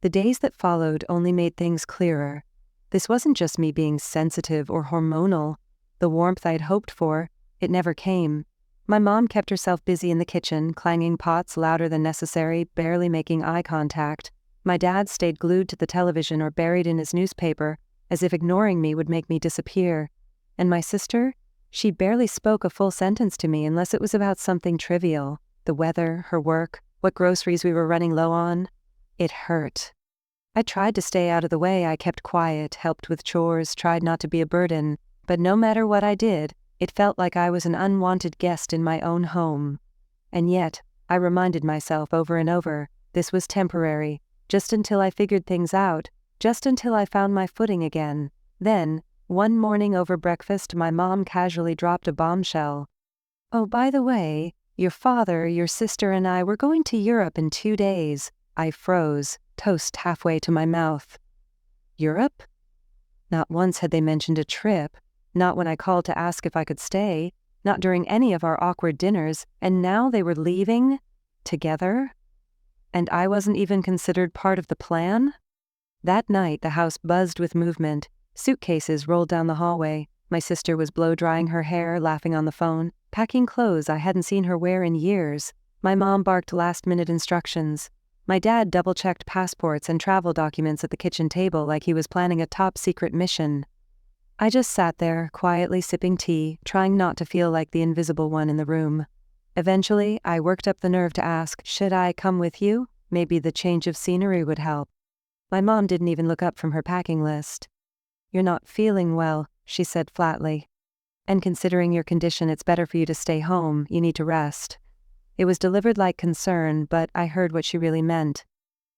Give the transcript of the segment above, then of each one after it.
The days that followed only made things clearer. This wasn't just me being sensitive or hormonal. The warmth I'd hoped for, it never came. My mom kept herself busy in the kitchen, clanging pots louder than necessary, barely making eye contact. My dad stayed glued to the television or buried in his newspaper, as if ignoring me would make me disappear. And my sister? She barely spoke a full sentence to me unless it was about something trivial. The weather, her work, what groceries we were running low on. It hurt. I tried to stay out of the way. I kept quiet, helped with chores, tried not to be a burden. But no matter what I did, it felt like I was an unwanted guest in my own home. And yet, I reminded myself over and over, this was temporary, just until I figured things out, just until I found my footing again. Then, one morning over breakfast, my mom casually dropped a bombshell. "Oh, by the way, your father, your sister, and I were going to Europe in 2 days. I froze, toast halfway to my mouth. Europe? Not once had they mentioned a trip. Not when I called to ask if I could stay, not during any of our awkward dinners, and now they were leaving? Together? And I wasn't even considered part of the plan? That night the house buzzed with movement. Suitcases rolled down the hallway. My sister was blow-drying her hair, laughing on the phone, packing clothes I hadn't seen her wear in years. My mom barked last-minute instructions. My dad double-checked passports and travel documents at the kitchen table like he was planning a top-secret mission. I just sat there, quietly sipping tea, trying not to feel like the invisible one in the room. Eventually, I worked up the nerve to ask, "Should I come with you? Maybe the change of scenery would help." My mom didn't even look up from her packing list. "You're not feeling well," she said flatly. "And considering your condition, it's better for you to stay home. You need to rest." It was delivered like concern, but I heard what she really meant.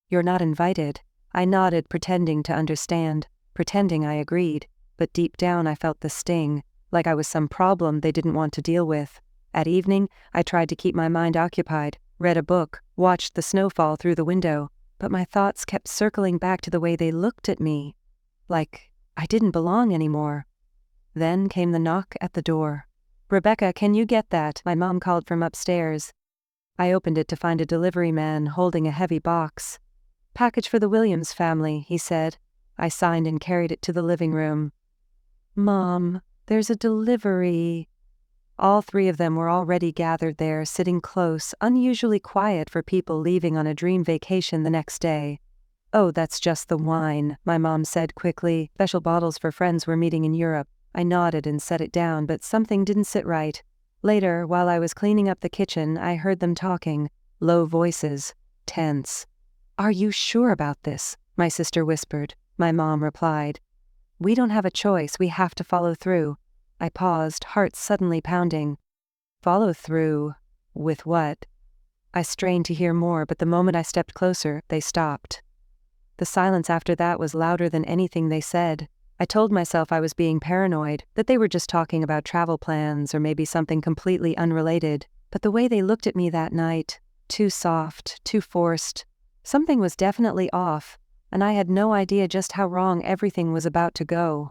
"You're not invited." I nodded, pretending to understand, pretending I agreed. But deep down I felt the sting, like I was some problem they didn't want to deal with. At evening, I tried to keep my mind occupied, read a book, watched the snow fall through the window, but my thoughts kept circling back to the way they looked at me. Like I didn't belong anymore. Then came the knock at the door. "Rebecca, can you get that?" my mom called from upstairs. I opened it to find a delivery man holding a heavy box. "Package for the Williams family," he said. I signed and carried it to the living room. "Mom, there's a delivery." All 3 of them were already gathered there, sitting close, unusually quiet for people leaving on a dream vacation the next day. "Oh, that's just the wine," my mom said quickly. "Special bottles for friends we're meeting in Europe." I nodded and set it down, but something didn't sit right. Later, while I was cleaning up the kitchen, I heard them talking, low voices, tense. "Are you sure about this?" my sister whispered. My mom replied, "We don't have a choice, we have to follow through." I paused, heart suddenly pounding. Follow through? With what? I strained to hear more, but the moment I stepped closer, they stopped. The silence after that was louder than anything they said. I told myself I was being paranoid, that they were just talking about travel plans or maybe something completely unrelated. But the way they looked at me that night, too soft, too forced. Something was definitely off, and I had no idea just how wrong everything was about to go.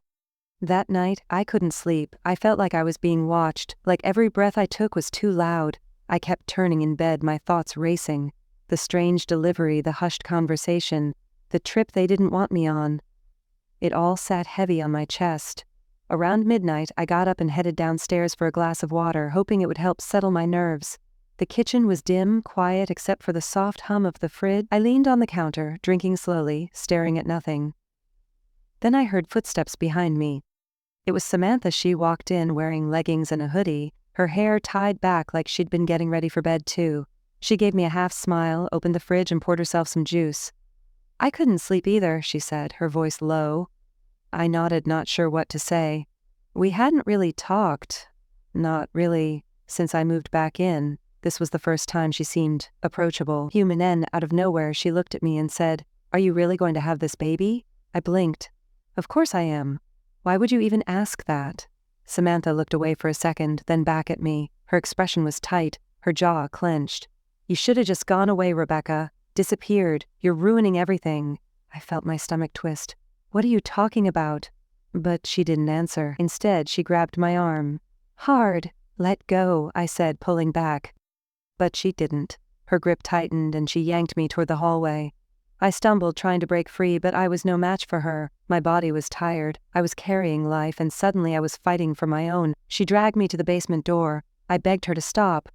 That night, I couldn't sleep. I felt like I was being watched, like every breath I took was too loud. I kept turning in bed, my thoughts racing. The strange delivery, the hushed conversation, the trip they didn't want me on. It all sat heavy on my chest. Around midnight, I got up and headed downstairs for a glass of water, hoping it would help settle my nerves. The kitchen was dim, quiet except for the soft hum of the fridge. I leaned on the counter, drinking slowly, staring at nothing. Then I heard footsteps behind me. It was Samantha. She walked in wearing leggings and a hoodie, her hair tied back like she'd been getting ready for bed too. She gave me a half smile, opened the fridge and poured herself some juice. "I couldn't sleep either," she said, her voice low. I nodded, not sure what to say. We hadn't really talked. Not really, since I moved back in. This was the first time she seemed approachable. Human, and out of nowhere she looked at me and said, "Are you really going to have this baby?" I blinked. "Of course I am. Why would you even ask that?" Samantha looked away for a second, then back at me. Her expression was tight, her jaw clenched. "You should have just gone away, Rebecca. Disappeared. You're ruining everything." I felt my stomach twist. "What are you talking about?" But she didn't answer. Instead, she grabbed my arm. "Hard. Let go," I said, pulling back. But she didn't. Her grip tightened and she yanked me toward the hallway. I stumbled trying to break free, but I was no match for her. My body was tired. I was carrying life, and suddenly I was fighting for my own. She dragged me to the basement door. I begged her to stop.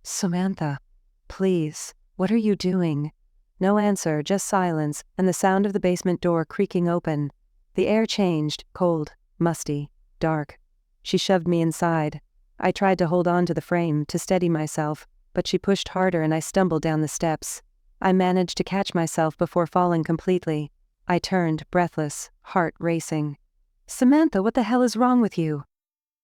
"Samantha, please, what are you doing?" No answer, just silence, and the sound of the basement door creaking open. The air changed, cold, musty, dark. She shoved me inside. I tried to hold on to the frame, to steady myself, but she pushed harder and I stumbled down the steps. I managed to catch myself before falling completely. I turned, breathless, heart racing. "Samantha, what the hell is wrong with you?"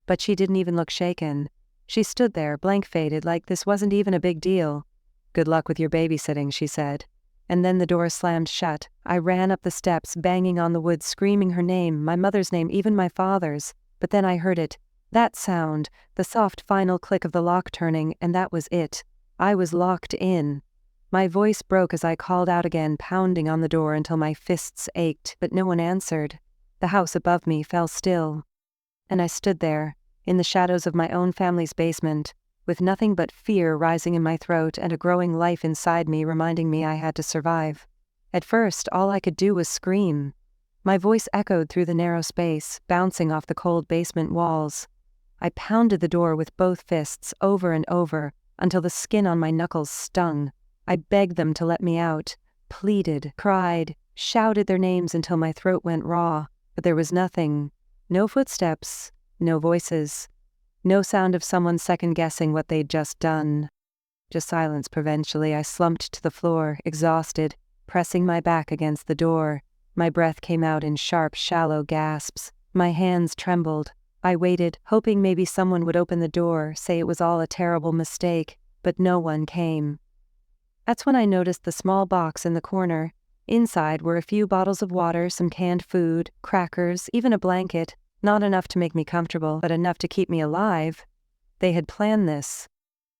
But she didn't even look shaken. She stood there, blank-faced, like this wasn't even a big deal. "Good luck with your babysitting," she said. And then the door slammed shut. I ran up the steps, banging on the wood, screaming her name, my mother's name, even my father's. But then I heard it. That sound, the soft final click of the lock turning, and that was it. I was locked in. My voice broke as I called out again, pounding on the door until my fists ached, but no one answered. The house above me fell still. And I stood there, in the shadows of my own family's basement, with nothing but fear rising in my throat and a growing life inside me reminding me I had to survive. At first, all I could do was scream. My voice echoed through the narrow space, bouncing off the cold basement walls. I pounded the door with both fists, over and over, until the skin on my knuckles stung. I begged them to let me out, pleaded, cried, shouted their names until my throat went raw, but there was nothing. No footsteps, no voices. No sound of someone second-guessing what they'd just done. Just silence. Provincially, I slumped to the floor, exhausted, pressing my back against the door. My breath came out in sharp, shallow gasps. My hands trembled. I waited, hoping maybe someone would open the door, say it was all a terrible mistake, but no one came. That's when I noticed the small box in the corner. Inside were a few bottles of water, some canned food, crackers, even a blanket. Not enough to make me comfortable, but enough to keep me alive. They had planned this.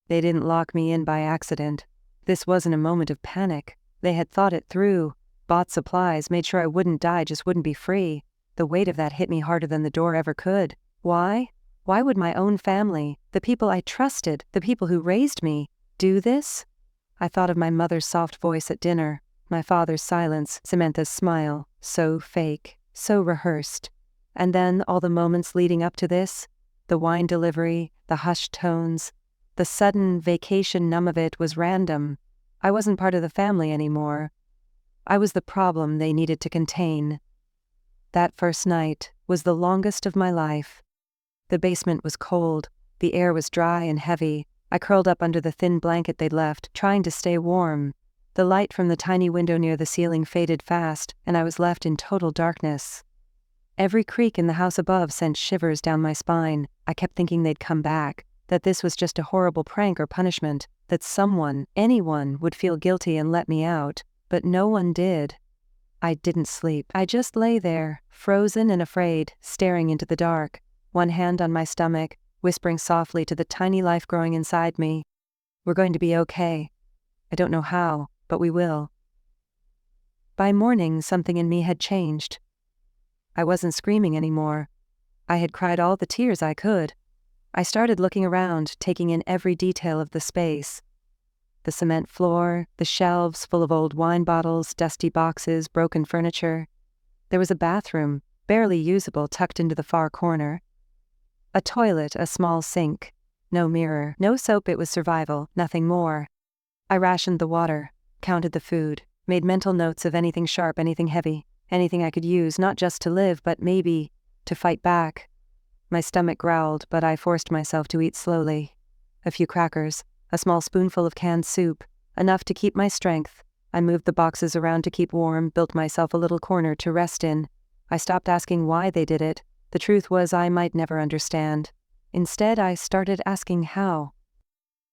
They didn't lock me in by accident. This wasn't a moment of panic. They had thought it through, bought supplies, made sure I wouldn't die, just wouldn't be free. The weight of that hit me harder than the door ever could. Why? Why would my own family, the people I trusted, the people who raised me, do this? I thought of my mother's soft voice at dinner, my father's silence, Samantha's smile, so fake, so rehearsed. And then all the moments leading up to this, the wine delivery, the hushed tones, the sudden vacation numb of it was random. I wasn't part of the family anymore. I was the problem they needed to contain. That first night was the longest of my life. The basement was cold, the air was dry and heavy. I curled up under the thin blanket they'd left, trying to stay warm. The light from the tiny window near the ceiling faded fast, and I was left in total darkness. Every creak in the house above sent shivers down my spine. I kept thinking they'd come back, that this was just a horrible prank or punishment, that someone, anyone, would feel guilty and let me out, but no one did. I didn't sleep. I just lay there, frozen and afraid, staring into the dark, one hand on my stomach, whispering softly to the tiny life growing inside me. "We're going to be okay. I don't know how, but we will." By morning, something in me had changed. I wasn't screaming anymore. I had cried all the tears I could. I started looking around, taking in every detail of the space. The cement floor, the shelves full of old wine bottles, dusty boxes, broken furniture. There was a bathroom, barely usable, tucked into the far corner. A toilet, a small sink. No mirror, no soap. It was survival, nothing more. I rationed the water, counted the food, made mental notes of anything sharp, anything heavy. Anything I could use, not just to live, but maybe to fight back. My stomach growled, but I forced myself to eat slowly. A few crackers, a small spoonful of canned soup, enough to keep my strength. I moved the boxes around to keep warm, built myself a little corner to rest in. I stopped asking why they did it. The truth was I might never understand. Instead, I started asking how.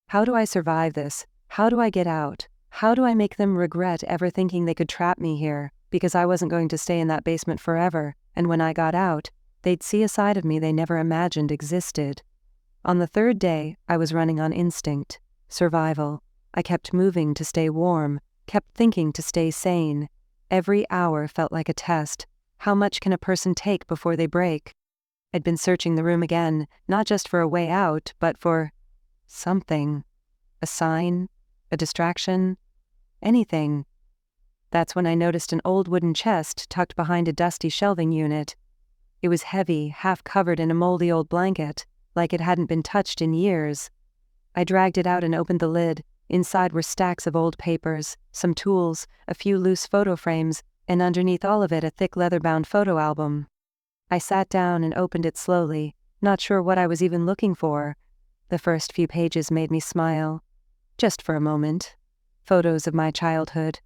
How do I survive this? How do I get out? How do I make them regret ever thinking they could trap me here? Because I wasn't going to stay in that basement forever, and when I got out, they'd see a side of me they never imagined existed. On the third day, I was running on instinct, survival. I kept moving to stay warm, kept thinking to stay sane. Every hour felt like a test. How much can a person take before they break? I'd been searching the room again, not just for a way out, but for something. A sign, a distraction, anything. That's when I noticed an old wooden chest tucked behind a dusty shelving unit. It was heavy, half covered in a moldy old blanket, like it hadn't been touched in years. I dragged it out and opened the lid. Inside were stacks of old papers, some tools, a few loose photo frames, and underneath all of it a thick leather-bound photo album. I sat down and opened it slowly, not sure what I was even looking for. The first few pages made me smile. Just for a moment. Photos of my childhood.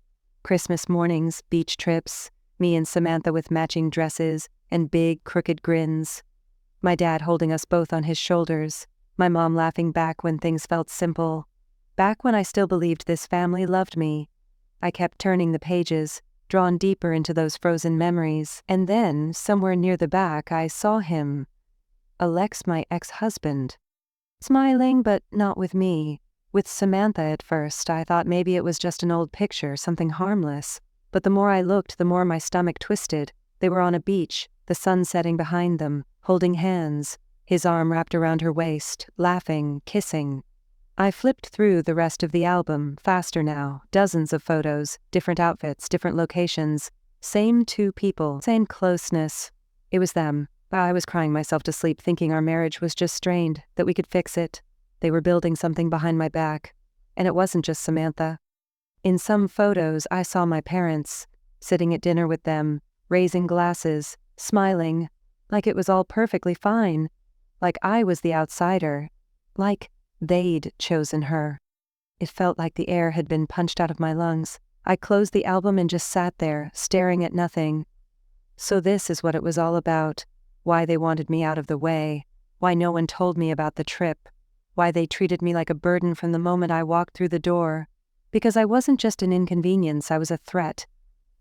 Christmas mornings, beach trips, me and Samantha with matching dresses and big, crooked grins. My dad holding us both on his shoulders. My mom laughing back when things felt simple. Back when I still believed this family loved me. I kept turning the pages, drawn deeper into those frozen memories, and then, somewhere near the back, I saw him. Alex, my ex-husband. Smiling, but not with me. With Samantha at first, I thought maybe it was just an old picture, something harmless. But the more I looked, the more my stomach twisted. They were on a beach, the sun setting behind them, holding hands, his arm wrapped around her waist, laughing, kissing. I flipped through the rest of the album, faster now, dozens of photos, different outfits, different locations. Same two people, same closeness. It was them. I was crying myself to sleep thinking our marriage was just strained, that we could fix it. They were building something behind my back. And it wasn't just Samantha. In some photos, I saw my parents, sitting at dinner with them, raising glasses, smiling, like it was all perfectly fine. Like I was the outsider. Like they'd chosen her. It felt like the air had been punched out of my lungs. I closed the album and just sat there, staring at nothing. So this is what it was all about. Why they wanted me out of the way. Why no one told me about the trip. Why they treated me like a burden from the moment I walked through the door. Because I wasn't just an inconvenience, I was a threat.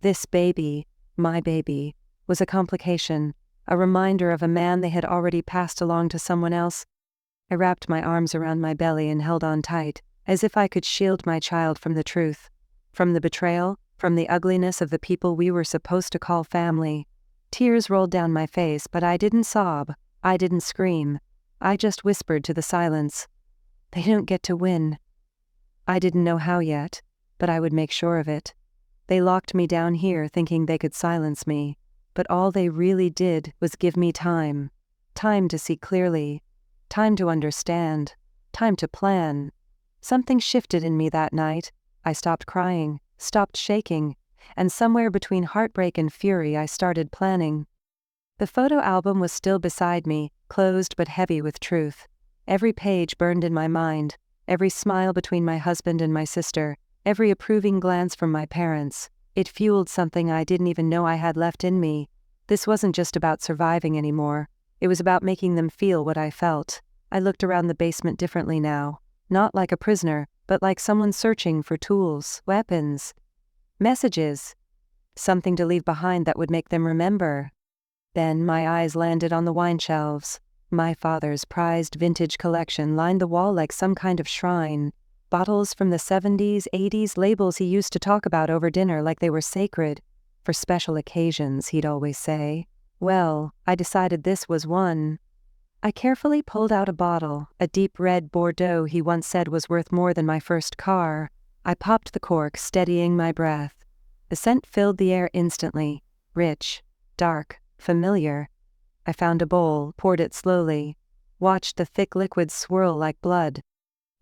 This baby, my baby, was a complication, a reminder of a man they had already passed along to someone else. I wrapped my arms around my belly and held on tight, as if I could shield my child from the truth. From the betrayal, from the ugliness of the people we were supposed to call family. Tears rolled down my face, but I didn't sob. I didn't scream. I just whispered to the silence. They don't get to win. I didn't know how yet, but I would make sure of it. They locked me down here thinking they could silence me, but all they really did was give me time. Time to see clearly. Time to understand. Time to plan. Something shifted in me that night. I stopped crying, stopped shaking, and somewhere between heartbreak and fury I started planning. The photo album was still beside me, closed but heavy with truth. Every page burned in my mind, every smile between my husband and my sister, every approving glance from my parents. It fueled something I didn't even know I had left in me. This wasn't just about surviving anymore. It was about making them feel what I felt. I looked around the basement differently now. Not like a prisoner, but like someone searching for tools, weapons, messages. Something to leave behind that would make them remember. Then my eyes landed on the wine shelves. My father's prized vintage collection lined the wall like some kind of shrine. Bottles from the 70s, 80s, labels he used to talk about over dinner like they were sacred. For special occasions, he'd always say. Well, I decided this was one. I carefully pulled out a bottle, a deep red Bordeaux he once said was worth more than my first car. I popped the cork, steadying my breath. The scent filled the air instantly. Rich, dark, familiar. I found a bowl, poured it slowly, watched the thick liquid swirl like blood.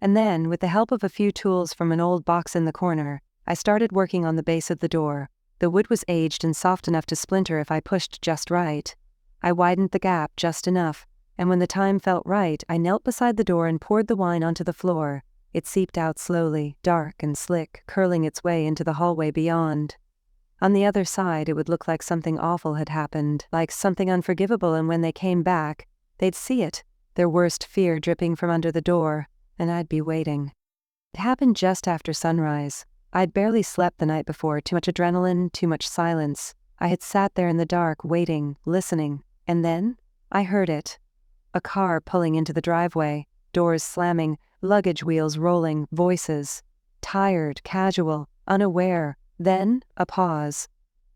And then, with the help of a few tools from an old box in the corner, I started working on the base of the door. The wood was aged and soft enough to splinter if I pushed just right. I widened the gap just enough, and when the time felt right, I knelt beside the door and poured the wine onto the floor. It seeped out slowly, dark and slick, curling its way into the hallway beyond. On the other side, it would look like something awful had happened, like something unforgivable, and when they came back, they'd see it, their worst fear dripping from under the door, and I'd be waiting. It happened just after sunrise. I'd barely slept the night before, too much adrenaline, too much silence. I had sat there in the dark, waiting, listening, and then I heard it. A car pulling into the driveway, doors slamming, luggage wheels rolling, voices. Tired, casual, unaware. Then, a pause.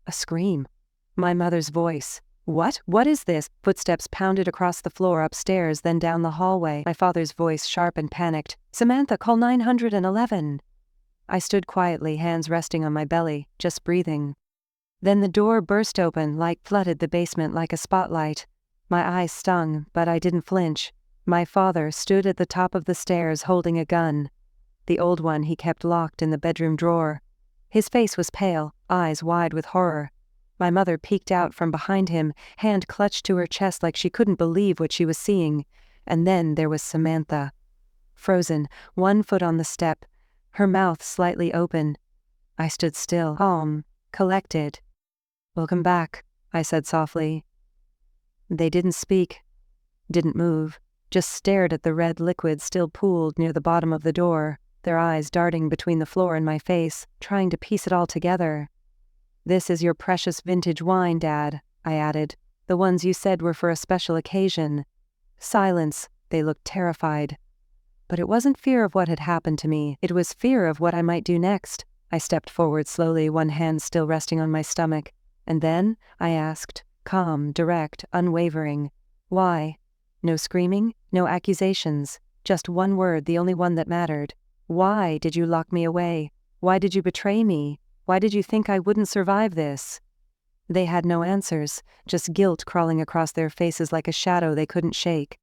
A scream. My mother's voice. What? What is this? Footsteps pounded across the floor upstairs, then down the hallway. My father's voice, sharp and panicked. Samantha, call 911. I stood quietly, hands resting on my belly, just breathing. Then the door burst open, light flooded the basement like a spotlight. My eyes stung, but I didn't flinch. My father stood at the top of the stairs holding a gun. The old one he kept locked in the bedroom drawer. His face was pale, eyes wide with horror. My mother peeked out from behind him, hand clutched to her chest like she couldn't believe what she was seeing. And then there was Samantha. Frozen, one foot on the step, her mouth slightly open. I stood still, calm, collected. "Welcome back," I said softly. They didn't speak, didn't move, just stared at the red liquid still pooled near the bottom of the door, their eyes darting between the floor and my face, trying to piece it all together. "This is your precious vintage wine, Dad," I added. "The ones you said were for a special occasion." Silence. They looked terrified. But it wasn't fear of what had happened to me, it was fear of what I might do next. I stepped forward slowly, one hand still resting on my stomach. And then, I asked, calm, direct, unwavering, "Why?" No screaming, no accusations, just one word, the only one that mattered. "Why did you lock me away? Why did you betray me? Why did you think I wouldn't survive this?" They had no answers, just guilt crawling across their faces like a shadow they couldn't shake.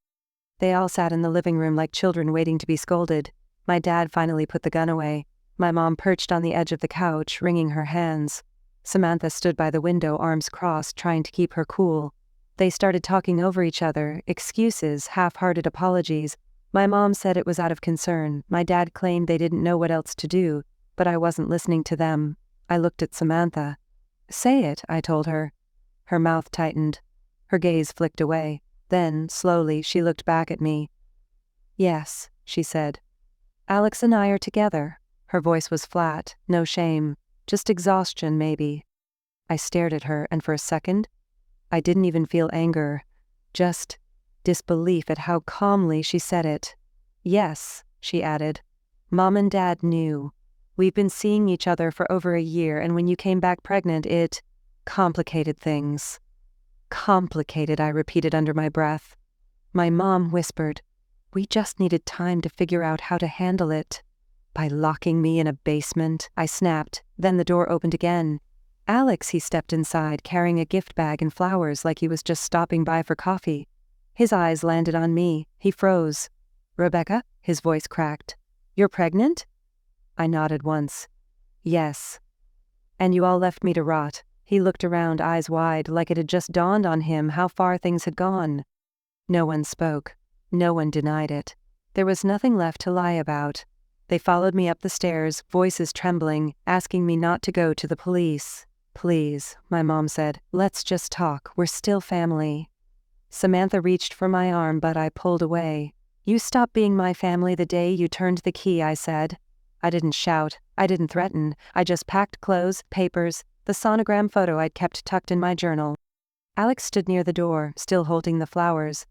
They all sat in the living room like children waiting to be scolded. My dad finally put the gun away. My mom perched on the edge of the couch, wringing her hands. Samantha stood by the window, arms crossed, trying to keep her cool. They started talking over each other, excuses, half-hearted apologies. My mom said it was out of concern. My dad claimed they didn't know what else to do, but I wasn't listening to them. I looked at Samantha. "Say it," I told her. Her mouth tightened. Her gaze flicked away. Then, slowly, she looked back at me. "Yes," she said. "Alex and I are together." Her voice was flat, no shame, just exhaustion maybe. I stared at her, and for a second, I didn't even feel anger, just disbelief at how calmly she said it. "Yes," she added. "Mom and Dad knew. We've been seeing each other for over a year, and when you came back pregnant, it complicated things." "Complicated," I repeated under my breath. My mom whispered, "We just needed time to figure out how to handle it." "By locking me in a basement," I snapped. Then the door opened again. Alex, he stepped inside, carrying a gift bag and flowers like he was just stopping by for coffee. His eyes landed on me. He froze. "Rebecca?" His voice cracked. "You're pregnant?" I nodded once. "Yes." "And you all left me to rot." He looked around, eyes wide, like it had just dawned on him how far things had gone. No one spoke. No one denied it. There was nothing left to lie about. They followed me up the stairs, voices trembling, asking me not to go to the police. "Please," my mom said, "let's just talk. We're still family." Samantha reached for my arm, but I pulled away. "You stopped being my family the day you turned the key," I said. I didn't shout. I didn't threaten. I just packed clothes, papers, the sonogram photo I'd kept tucked in my journal. Alex stood near the door, still holding the flowers.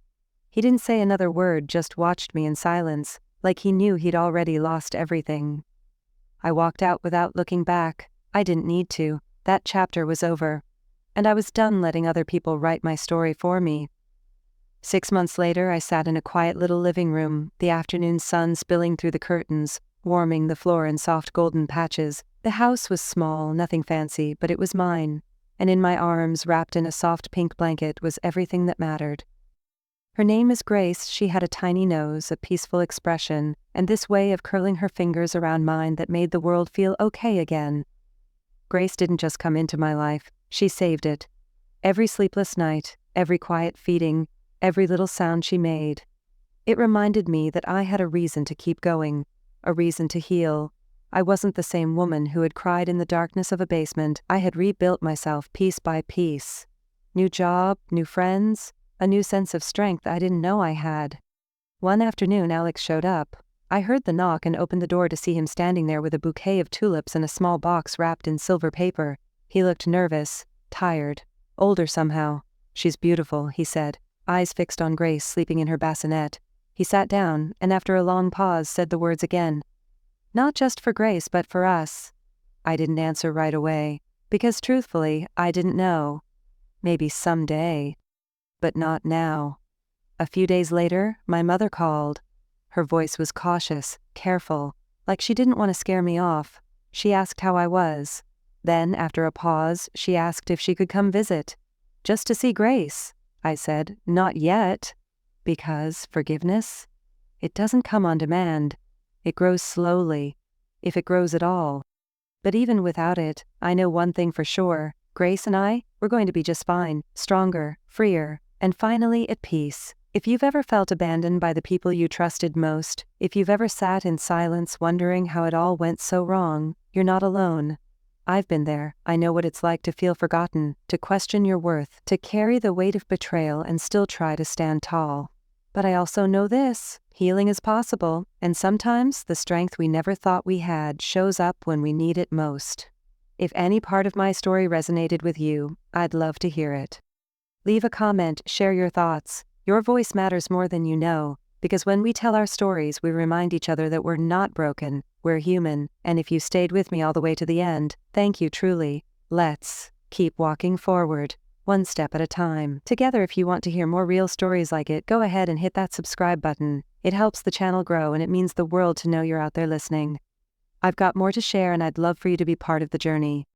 He didn't say another word, just watched me in silence, like he knew he'd already lost everything. I walked out without looking back. I didn't need to. That chapter was over. And I was done letting other people write my story for me. 6 months later, I sat in a quiet little living room, the afternoon sun spilling through the curtains, warming the floor in soft golden patches. The house was small, nothing fancy, but it was mine. And in my arms, wrapped in a soft pink blanket, was everything that mattered. Her name is Grace. She had a tiny nose, a peaceful expression, and this way of curling her fingers around mine that made the world feel okay again. Grace didn't just come into my life, she saved it. Every sleepless night, every quiet feeding, every little sound she made. It reminded me that I had a reason to keep going, a reason to heal. I wasn't the same woman who had cried in the darkness of a basement. I had rebuilt myself piece by piece. New job, new friends, a new sense of strength I didn't know I had. One afternoon, Alex showed up. I heard the knock and opened the door to see him standing there with a bouquet of tulips and a small box wrapped in silver paper. He looked nervous, tired, older somehow. "She's beautiful," he said, eyes fixed on Grace sleeping in her bassinet. He sat down, and after a long pause said the words again. "Not just for Grace, but for us." I didn't answer right away, because truthfully, I didn't know. Maybe someday. But not now. A few days later, my mother called. Her voice was cautious, careful, like she didn't want to scare me off. She asked how I was. Then, after a pause, she asked if she could come visit. Just to see Grace. I said, not yet. Because forgiveness? It doesn't come on demand. It grows slowly, if it grows at all. But even without it, I know one thing for sure. Grace and I, we're going to be just fine, stronger, freer, and finally at peace. If you've ever felt abandoned by the people you trusted most, if you've ever sat in silence wondering how it all went so wrong, you're not alone. I've been there. I know what it's like to feel forgotten, to question your worth, to carry the weight of betrayal and still try to stand tall. But I also know this: healing is possible, and sometimes the strength we never thought we had shows up when we need it most. If any part of my story resonated with you, I'd love to hear it. Leave a comment, share your thoughts. Your voice matters more than you know, because when we tell our stories, we remind each other that we're not broken, we're human, and if you stayed with me all the way to the end, thank you truly. Let's keep walking forward, one step at a time. Together. If you want to hear more real stories like it, go ahead and hit that subscribe button. It helps the channel grow and it means the world to know you're out there listening. I've got more to share and I'd love for you to be part of the journey.